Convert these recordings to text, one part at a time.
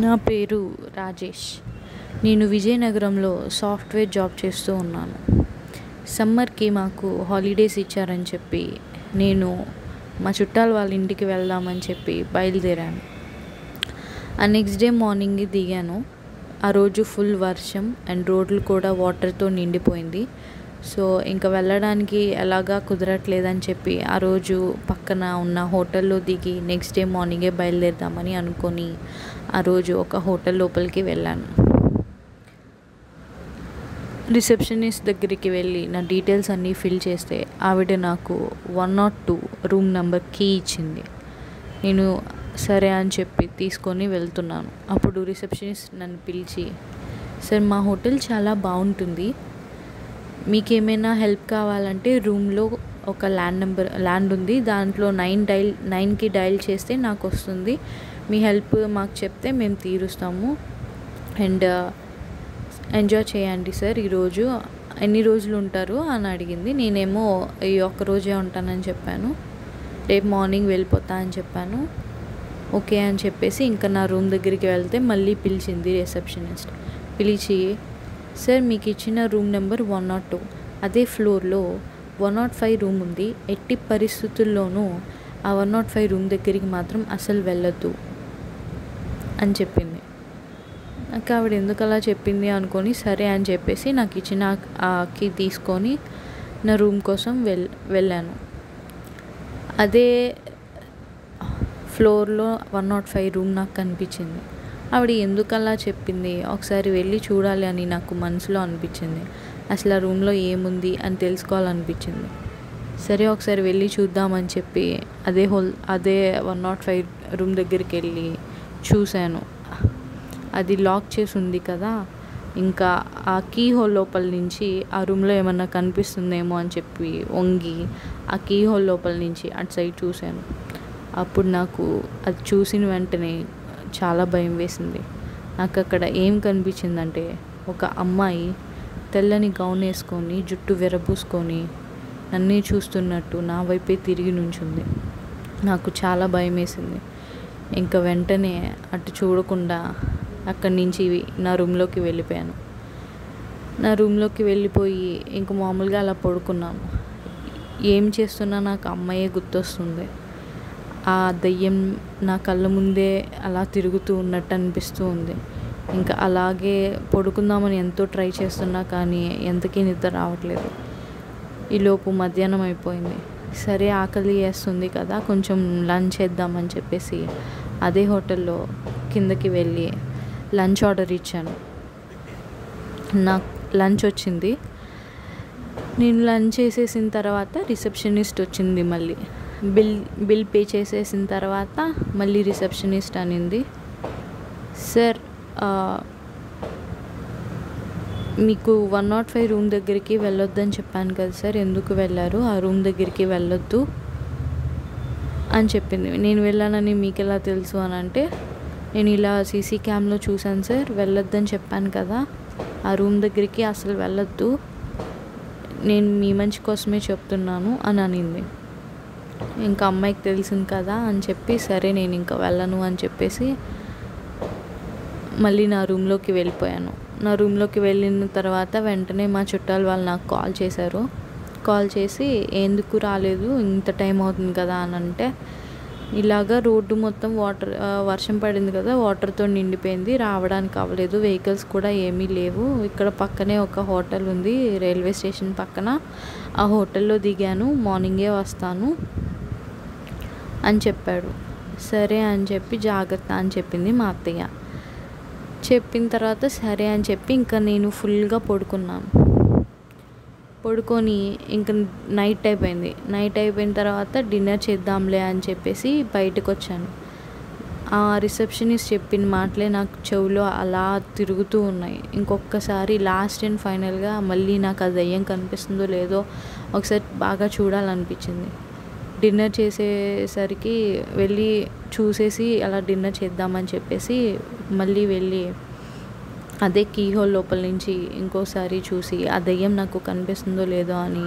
నా పేరు రాజేష్. నేను విజయనగరంలో సాఫ్ట్వేర్ జాబ్ చేస్తూ ఉన్నాను. సమ్మర్కి మాకు హాలిడేస్ ఇచ్చారని చెప్పి నేను మా చుట్టాల వాళ్ళ ఇంటికి వెళ్దామని చెప్పి బయలుదేరాను. ఆ నెక్స్ట్ డే మార్నింగ్ దిగాను. ఆ రోజు ఫుల్ వర్షం అండ్ రోడ్లు కూడా వాటర్తో నిండిపోయింది. సో ఇంకా వెళ్ళడానికి ఎలాగా కుదరట్లేదని చెప్పి ఆ రోజు పక్కన ఉన్న హోటల్లో దిగి నెక్స్ట్ డే మార్నింగే బయలుదేరదామని అనుకొని ఆ రోజు ఒక హోటల్ లోపలికి వెళ్ళాను. రిసెప్షనిస్ట్ దగ్గరికి వెళ్ళి నా డీటెయిల్స్ అన్నీ ఫిల్ చేస్తే ఆవిడ నాకు 102 రూమ్ నెంబర్ కీ ఇచ్చింది. నేను సరే అని చెప్పి తీసుకొని వెళ్తున్నాను. అప్పుడు రిసెప్షనిస్ట్ నన్ను పిలిచి, సార్ మా హోటల్ చాలా బాగుంటుంది, మీకేమైనా హెల్ప్ కావాలంటే రూమ్లో ఒక ల్యాండ్ ఉంది, దాంట్లో 9కి డైల్ చేస్తే నాకు వస్తుంది, మీ హెల్ప్ మాకు చెప్తే మేము తీరుస్తాము అండ్ ఎంజాయ్ చేయండి సార్. ఈరోజు ఎన్ని రోజులు ఉంటారు అని అడిగింది. నేనేమో ఈ ఒక్కరోజే ఉంటానని చెప్పాను. రేపు మార్నింగ్ వెళ్ళిపోతా అని చెప్పాను. ఓకే అని చెప్పేసి ఇంకా నా రూమ్ దగ్గరికి వెళ్తే మళ్ళీ పిలిచింది రిసెప్షనిస్ట్. పిలిచి, సార్ మీకు ఇచ్చిన రూమ్ నెంబర్ 102, అదే ఫ్లోర్లో 105 రూమ్ ఉంది, ఎట్టి పరిస్థితుల్లోనూ ఆ 105 రూమ్ దగ్గరికి మాత్రం అసలు వెళ్ళొద్దు అని చెప్పింది. నాకు ఆవిడ ఎందుకు అలా చెప్పింది అనుకొని సరే అని చెప్పేసి నాకు ఇచ్చిన ఆ కీ తీసుకొని నా రూమ్ కోసం వెళ్ళాను. అదే ఫ్లోర్లో 105 రూమ్ నాకు కనిపించింది. ఆవిడ ఎందుకు అలా చెప్పింది, ఒకసారి వెళ్ళి చూడాలి అని నాకు మనసులో అనిపించింది. అసలు ఆ రూమ్లో ఏముంది అని తెలుసుకోవాలనిపించింది. సరే ఒకసారి వెళ్ళి చూద్దామని చెప్పి అదే 105 రూమ్ దగ్గరికి వెళ్ళి చూశాను. అది లాక్ చేసి ఉంది కదా, ఇంకా ఆ కీ హోల్ లోపల నుంచి ఆ రూమ్లో ఏమన్నా కనిపిస్తుందేమో అని చెప్పి వంగి ఆ కీ హోల్ లోపల నుంచి అటు సైడ్ చూశాను. అప్పుడు నాకు అది చూసిన వెంటనే చాలా భయం వేసింది. నాకు అక్కడ ఏం కనిపించిందంటే ఒక అమ్మాయి తెల్లని గౌన్ వేసుకొని జుట్టు విరబూసుకొని నన్నే చూస్తున్నట్టు నా వైపే తిరిగి నుంచుంది. నాకు చాలా భయం వేసింది. ఇంకా వెంటనే అటు చూడకుండా అక్కడి నుంచి నా రూమ్లోకి వెళ్ళిపోయాను. నా రూమ్లోకి వెళ్ళిపోయి ఇంక మామూలుగా అలా పడుకున్నాను. ఏం చేస్తున్నా నాకు అమ్మాయే గుర్తొస్తుంది. ఆ దయ్యం నా కళ్ళ ముందే అలా తిరుగుతూ ఉన్నట్టు అనిపిస్తూ ఉంది. ఇంకా అలాగే పడుకుందామని ఎంతో ట్రై చేస్తున్నా కానీ ఎంతకీ నిద్ర రావట్లేదు. ఈలోపు మధ్యాహ్నం అయిపోయింది. సరే ఆకలి వేస్తుంది కదా, కొంచెం లంచ్ చేద్దామని చెప్పేసి అదే హోటల్లో కిందకి వెళ్ళి లంచ్ ఆర్డర్ ఇచ్చాను. నాకు లంచ్ వచ్చింది. నేను లంచ్ చేసేసిన తర్వాత రిసెప్షనిస్ట్ వచ్చింది. మళ్ళీ బిల్ పే చేసేసిన తర్వాత మళ్ళీ రిసెప్షనిస్ట్ అనింది, సార్ మీకు 105 రూమ్ దగ్గరికి వెళ్ళొద్దని చెప్పాను కదా సార్, ఎందుకు వెళ్ళారు, ఆ రూమ్ దగ్గరికి వెళ్ళొద్దు అని చెప్పింది. నేను వెళ్ళానని మీకు ఎలా తెలుసు అని అంటే, నేను ఇలా సీసీ క్యామ్లో చూశాను సార్, వెళ్ళొద్దని చెప్పాను కదా, ఆ రూమ్ దగ్గరికి అసలు వెళ్ళొద్దు, నేను మీ మంచి కోసమే చెప్తున్నాను అని అనింది. ఇంకా అమ్మాయికి తెలిసింది కదా అని చెప్పి సరే నేను ఇంకా వెళ్ళను అని చెప్పేసి మళ్ళీ నా రూమ్లోకి వెళ్ళిపోయాను. నా రూమ్లోకి వెళ్ళిన తర్వాత వెంటనే మా చుట్టాలు వాళ్ళు నాకు కాల్ చేశారు. కాల్ చేసి ఎందుకు రాలేదు, ఇంత టైం అవుతుంది కదా అని అంటే, ఇలాగా రోడ్డు మొత్తం వర్షం పడింది కదా, వాటర్తో నిండిపోయింది, రావడానికి అవ్వలేదు, వెహికల్స్ కూడా ఏమీ లేవు, ఇక్కడ పక్కనే ఒక హోటల్ ఉంది రైల్వే స్టేషన్ పక్కన, ఆ హోటల్లో దిగాను, మార్నింగే వస్తాను అని చెప్పాడు. సరే అని చెప్పి జాగ్రత్త అని చెప్పింది మా అత్తయ్య. చెప్పిన తర్వాత సరే అని చెప్పి ఇంకా నేను ఫుల్గా పడుకొని ఇంకా నైట్ అయిపోయిన తర్వాత డిన్నర్ చేద్దాంలే అని చెప్పేసి బయటకు వచ్చాను. ఆ రిసెప్షనిస్ట్ చెప్పిన మాటలే నాకు చెవులో అలా తిరుగుతూ ఉన్నాయి. ఇంకొకసారి లాస్ట్ అండ్ ఫైనల్గా మళ్ళీ నాకు ఆ దయ్యం కనిపిస్తుందో లేదో ఒకసారి బాగా చూడాలనిపించింది. డిన్నర్ చేసేసరికి వెళ్ళి చూసేసి అలా డిన్నర్ చేద్దామని చెప్పేసి మళ్ళీ వెళ్ళి అదే కీ హోల్ లోపల నుంచి ఇంకోసారి చూసి ఆ దయ్యం నాకు కనిపిస్తుందో లేదో అని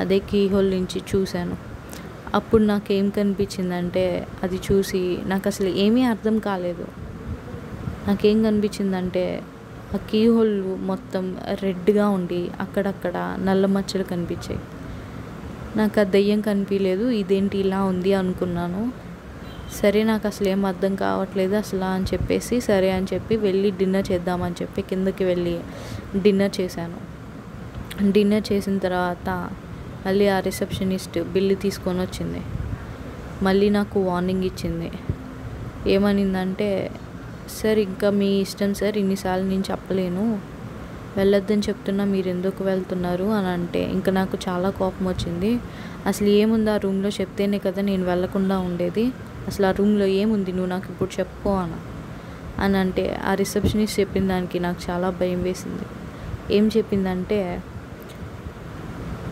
అదే కీ హోల్ నుంచి చూశాను. అప్పుడు నాకేం కనిపించిందంటే, అది చూసి నాకు అసలు ఏమీ అర్థం కాలేదు. నాకేం కనిపించిందంటే ఆ కీ హోల్ మొత్తం రెడ్గా ఉండి అక్కడక్కడ నల్ల మచ్చలు కనిపించాయి. నాకు ఆ దెయ్యం కనిపించలేదు, ఇదేంటి ఇలా ఉంది అనుకున్నాను. సరే నాకు అసలు ఏం అర్థం కావట్లేదు అసలు అని చెప్పేసి సరే అని చెప్పి వెళ్ళి డిన్నర్ చేద్దామని చెప్పి కిందకి వెళ్ళి డిన్నర్ చేశాను. డిన్నర్ చేసిన తర్వాత మళ్ళీ ఆ రిసెప్షనిస్ట్ బిల్లు తీసుకొని వచ్చింది. మళ్ళీ నాకు వార్నింగ్ ఇచ్చింది. ఏమనిందంటే, సార్ ఇంకా మీ ఇష్టం సార్, ఇన్నిసార్లు నేను చెప్పలేను, వెళ్ళొద్దని చెప్తున్నా మీరు ఎందుకు వెళ్తున్నారు అని అంటే ఇంకా నాకు చాలా కోపం వచ్చింది. అసలు ఏముంది ఆ రూమ్లో చెప్తేనే కదా నేను వెళ్ళకుండా ఉండేది, అసలు ఆ రూమ్లో ఏముంది నువ్వు నాకు ఇప్పుడు చెప్పు అని అంటే ఆ రిసెప్షనిస్ట్ చెప్పిన దానికి నాకు చాలా భయం వేసింది. ఏం చెప్పిందంటే,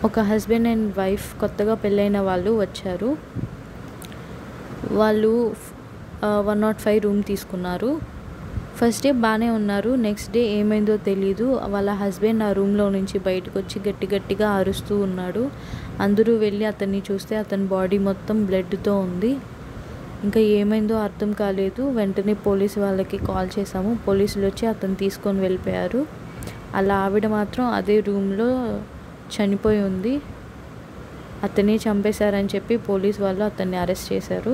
ఒక హస్బెండ్ అండ్ వైఫ్ కొత్తగా పెళ్ళైన వాళ్ళు వచ్చారు. వాళ్ళు 105 రూమ్ తీసుకున్నారు. ఫస్ట్ డే బాగానే ఉన్నారు. నెక్స్ట్ డే ఏమైందో తెలీదు, వాళ్ళ హస్బెండ్ ఆ రూమ్లో నుంచి బయటకు వచ్చి గట్టిగా అరుస్తూ ఉన్నాడు. అందరూ వెళ్ళి అతన్ని చూస్తే అతని బాడీ మొత్తం బ్లడ్తో ఉంది. ఇంకా ఏమైందో అర్థం కాలేదు. వెంటనే పోలీసు వాళ్ళకి కాల్ చేసాము. పోలీసులు వచ్చి అతను తీసుకొని వెళ్ళిపోయారు. అలా ఆవిడ మాత్రం అదే రూమ్లో చనిపోయి ఉంది. అతనే చంపేశారని చెప్పి పోలీసు వాళ్ళు అతన్ని అరెస్ట్ చేశారు.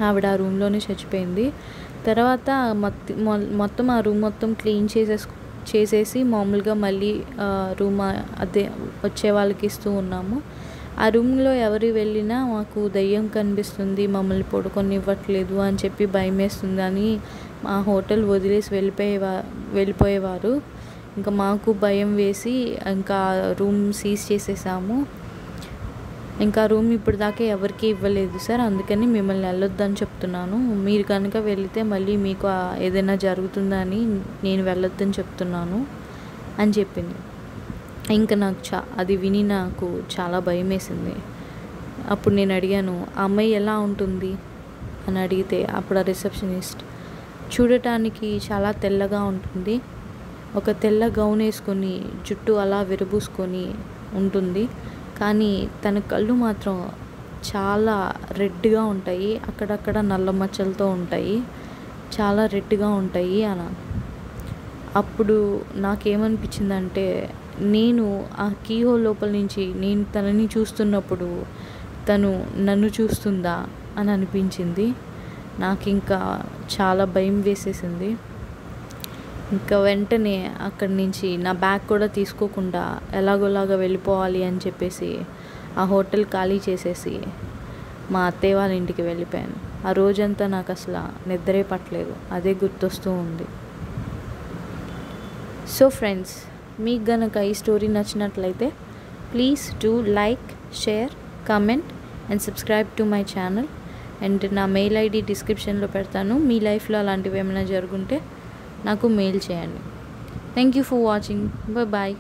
ఆవిడ ఆ రూమ్లోనే చచ్చిపోయింది. తర్వాత మొత్తం ఆ రూమ్ మొత్తం క్లీన్ చేసేసి మామూలుగా మళ్ళీ రూమ్ అదే వచ్చే వాళ్ళకి ఇస్తూ ఉన్నాము. ఆ రూమ్లో ఎవరు వెళ్ళినా మాకు దయ్యం కనిపిస్తుంది, మమ్మల్ని పడుకొనివ్వట్లేదు అని చెప్పి భయం వేస్తుంది అని మా హోటల్ వదిలేసి వెళ్ళిపోయేవారు. ఇంకా మాకు భయం వేసి ఇంకా రూమ్ సీజ్ చేసేసాము. ఇంకా రూమ్ ఇప్పుడు దాకా ఎవరికి ఇవ్వలేదు సార్, అందుకని మిమ్మల్ని వెళ్ళొద్దని చెప్తున్నాను. మీరు కనుక వెళితే మళ్ళీ మీకు ఏదైనా జరుగుతుందని నేను వెళ్ళొద్దని చెప్తున్నాను అని చెప్పింది. ఇంకా నాకు అది విని నాకు చాలా భయం వేసింది. అప్పుడు నేను అడిగాను, ఆ అమ్మాయి ఎలా ఉంటుంది అని అడిగితే అప్పుడు ఆ రిసెప్షనిస్ట్, చూడటానికి చాలా తెల్లగా ఉంటుంది, ఒక తెల్ల గౌన్ వేసుకొని జుట్టు అలా విరబూసుకొని ఉంటుంది, కానీ తన కళ్ళు మాత్రం చాలా రెడ్గా ఉంటాయి, అక్కడక్కడ నల్ల మచ్చలతో ఉంటాయి, చాలా రెడ్గా ఉంటాయి అని. అప్పుడు నాకేమనిపించిందంటే, నేను ఆ కీహోల్ లోపల నుంచి నేను తనని చూస్తున్నప్పుడు తను నన్ను చూస్తుందా అని అనిపించింది. నాకు ఇంకా చాలా భయం వేసేసింది. ఇంకా వెంటనే అక్కడి నుంచి నా బ్యాగ్ కూడా తీసుకోకుండా ఎలాగోలాగా వెళ్ళిపోవాలి అని చెప్పేసి ఆ హోటల్ ఖాళీ చేసేసి మా అత్తయ్య వాళ్ళ ఇంటికి వెళ్ళిపోయాను. ఆ రోజంతా నాకు అసలు నిద్రే పట్టలేదు, అదే గుర్తొస్తూ ఉంది. సో ఫ్రెండ్స్, మీకు గనక ఈ స్టోరీ నచ్చినట్లయితే please do like, share, comment and subscribe to my channel. And నా మెయిల్ ఐడి డిస్క్రిప్షన్లో పెడతాను. మీ లైఫ్లో అలాంటివి ఏమైనా జరుగుంటే నాకు మెయిల్ చేయండి. Thank you for watching. Bye.